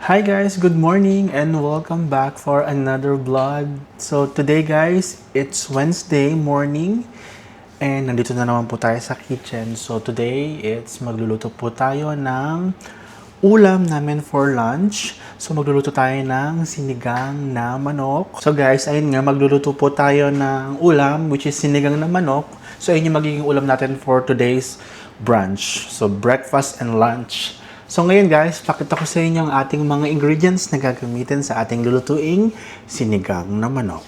Hi guys, good morning and welcome back for another vlog. So today guys, it's Wednesday morning and nandito na naman po tayo sa kitchen. So today, it's magluluto po tayo ng ulam namin for lunch. So magluluto tayo ng sinigang na manok. So guys, ayun nga, magluluto po tayo ng ulam which is sinigang na manok. So ayun yung magiging ulam natin for today's brunch. So breakfast and lunch. So ngayon guys, pakita ko sa inyo ang ating mga ingredients na gagamitin sa ating lulutuing sinigang na manok.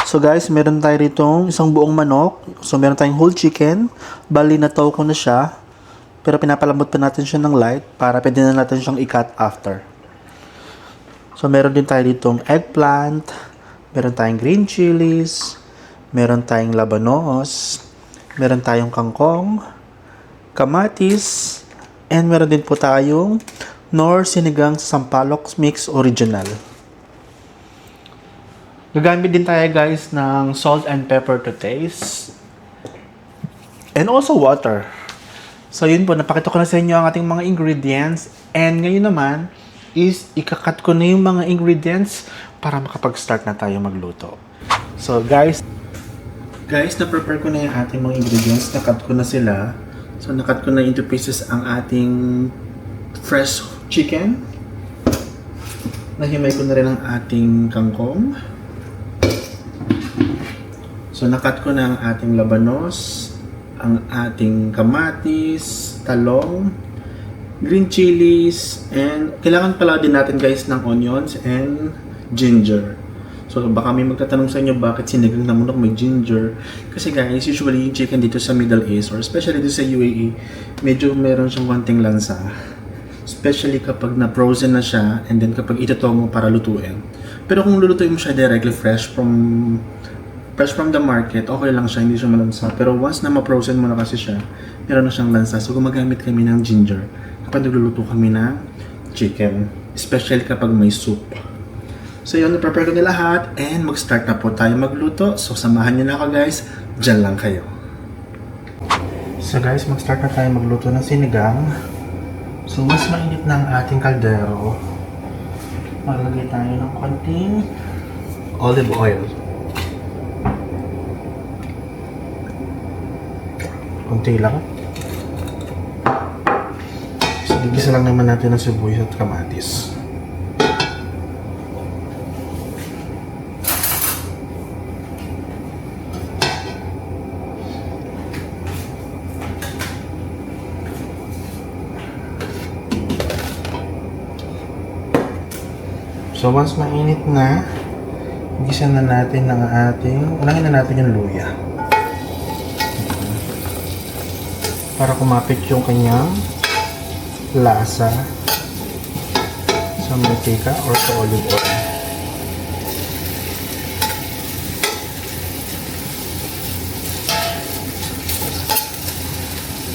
So guys, meron tayo rito isang buong manok. So meron tayong whole chicken. Bali nataw ko na siya. Pero pinapalambot pa natin siya ng light para pwede na natin siyang i-cut after. So meron din tayo ditong eggplant. Meron tayong green chilies. Meron tayong labanos. Meron tayong kangkong. Kamatis. And meron din po tayong Knorr Sinigang Sampalok Mix Original. Gagamit din tayo guys ng salt and pepper to taste. And also water. So yun po, napakita ko na sa inyo ang ating mga ingredients. And ngayon naman is ikakat ko na yung mga ingredients para makapag-start na tayo magluto. So guys, na-prepare ko na yung ating mga ingredients. Nakat ko na sila. So, nakat ko na into pieces ang ating fresh chicken. Nahimay ko na rin ang ating kangkong. So, nakat ko na ang ating labanos, ang ating kamatis, talong, green chilies, and kailangan pala din natin guys ng onions and ginger. So baka may magtatanong sa inyo bakit sinigang na manok may ginger. Kasi guys, usually yung chicken dito sa Middle East or especially dito sa UAE, medyo meron siyang konting lansa. Especially kapag na-frozen na siya and then kapag itotow mo para lutuin. Pero kung lulutuin mo siya directly fresh from the market, okay lang siya, hindi siya malansa. Pero once na ma-frozen mo na kasi siya, meron na siyang lansa. So gumagamit kami ng ginger kapag nagluluto kami ng chicken. Especially kapag may soup. So yun, na-prepare ko na lahat and mag-start na po tayo magluto. So samahan nyo na ako guys, dyan lang kayo. So guys, mag-start na tayo magluto ng sinigang. So mas mainit na ang ating kaldero. Maglagay tayo ng konting olive oil. Konti lang. So gigisa lang naman natin ng sibuyas at kamatis. So once mainit na, gisa na natin ang unahin na natin yung luya. Para kumapit yung kanyang lasa sa mantika or sa olive oil.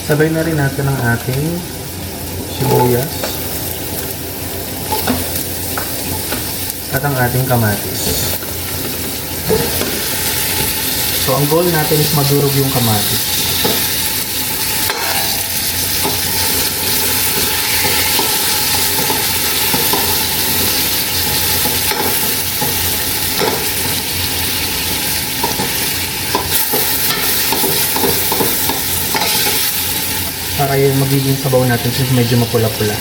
Sabay na rin natin ang ating sibuyas at ang ating kamatis. So, ang goal natin is madurog yung kamatis. Para yung magiging sabaw natin since medyo mapula-pula.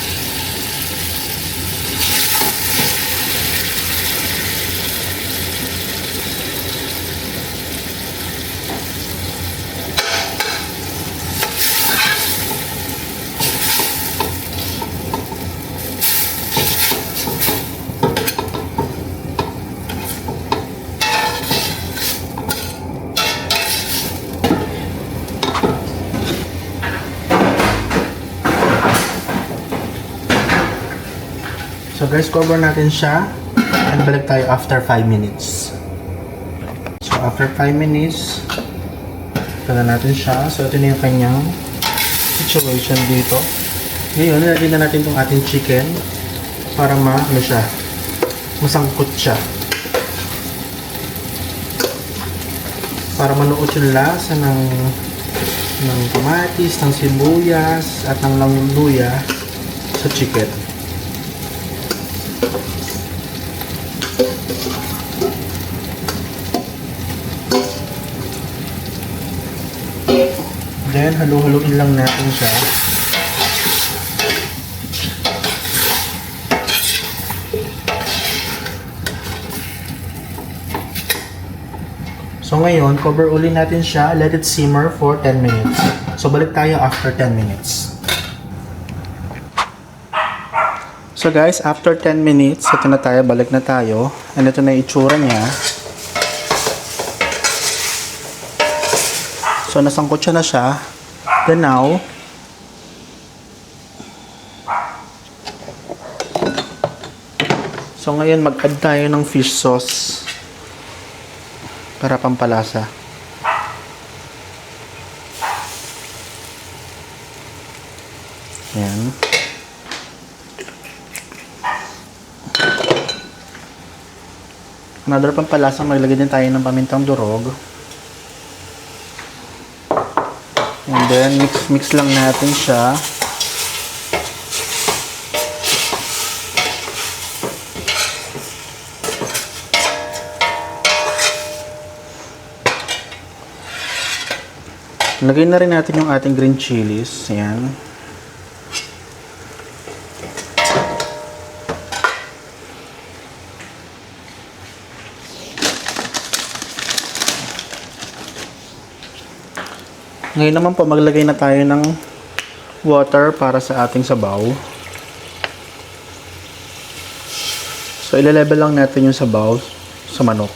So guys, cover natin siya and balik tayo after 5 minutes. So after 5 minutes, ito na natin siya. So ito na yung kanyang situation dito. Ngayon, nilagyan na natin itong ating chicken para masangkot siya. Para manuot yung lasa ng kamatis, ng sibuyas, at ng luya sa chicken. Then, halu-haluin lang natin siya. So ngayon, cover uli natin siya. Let it simmer for 10 minutes. So balik tayo after 10 minutes. So guys, after 10 minutes, ito na tayo, balik na tayo. And ito na yung itsura niya. So nasangkot siya na siya. Then now, so ngayon mag-add tayo ng fish sauce para pampalasa. Yan. Another pampalasa, maglagay din tayo ng pamintang durog. And then mix lang natin siya. Lagay na rin natin yung ating green chilies. Ayan. Ngayon naman po, maglagay na tayo ng water para sa ating sabaw. So, ile-level lang natin yung sabaw sa manok.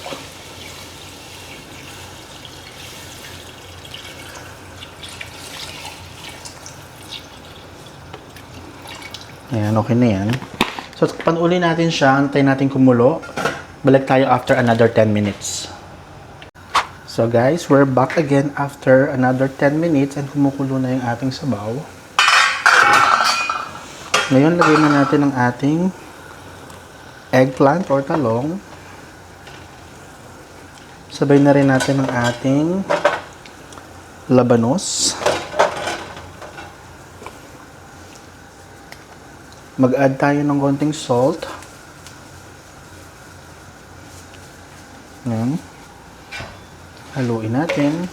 Ayan, okay na yan. So, panuli natin siya, antayin natin kumulo. Balik tayo after another 10 minutes. So guys, we're back again after another 10 minutes and kumukulo na yung ating sabaw. Ngayon, lagay na natin ang ating eggplant or talong. Sabay na rin natin ang ating labanos. Mag-add tayo ng konting salt. Ayan. Haluin natin.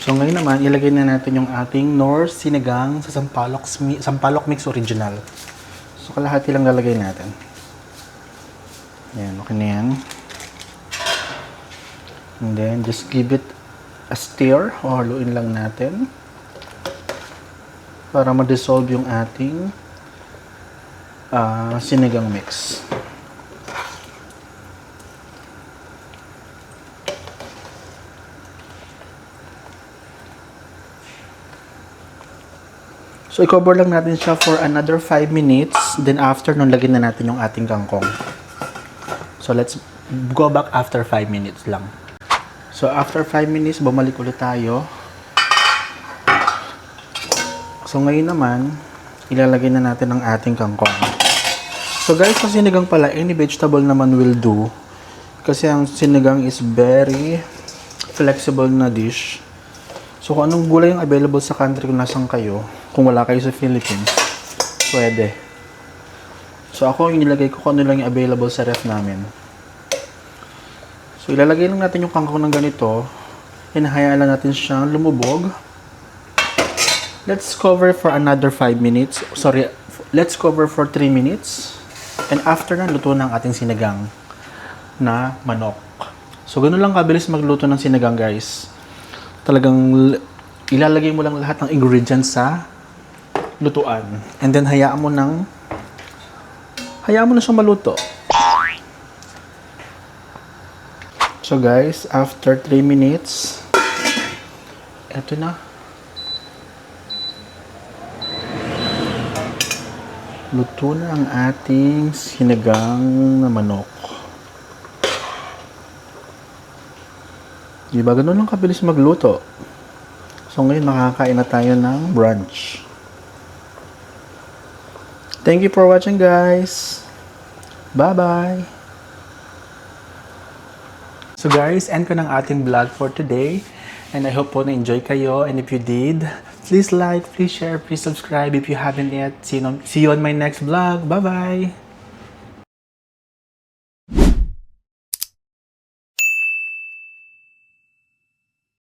So ngayon naman, ilagay na natin yung ating Knorr sinigang sa sampalok mix original. So kalahati lang lalagay natin. Ayan, okay na yan. And then just give it a stir o haluin lang natin para ma-dissolve yung ating sinigang mix. So i-cover lang natin siya for another 5 minutes, then after nun lagyan na natin yung ating kangkong. So let's go back after 5 minutes lang. So, after 5 minutes, bumalik ulit tayo. So, ngayon naman, ilalagay na natin ang ating kangkong. So, guys, sa sinigang pala, any vegetable naman will do. Kasi ang sinigang is very flexible na dish. So, kung anong gulay yung available sa country kung nasan kayo, kung wala kayo sa Philippines, pwede. So, ako, yung nilagay ko kung ano lang yung available sa ref namin. So, ilalagay lang natin yung kangkong ng ganito. Hinahayaan lang natin siyang lumubog. Let's cover for another 5 minutes. Sorry, let's cover for 3 minutes. And after na, luto na ang ating sinigang na manok. So, ganun lang kabilis magluto ng sinigang, guys. Talagang ilalagay mo lang lahat ng ingredients sa lutuan. And then, hayaan mo na siyang maluto. So guys, after 3 minutes, eto na. Luto na ang ating sinigang na manok. Diba, ganun lang kabilis magluto. So ngayon, makakain na tayo ng brunch. Thank you for watching, guys. Bye-bye. So guys, end ko ng ating vlog for today. And I hope po na-enjoy kayo. And if you did, Please like, please share, please subscribe if you haven't yet. See you on my next vlog. Bye-bye!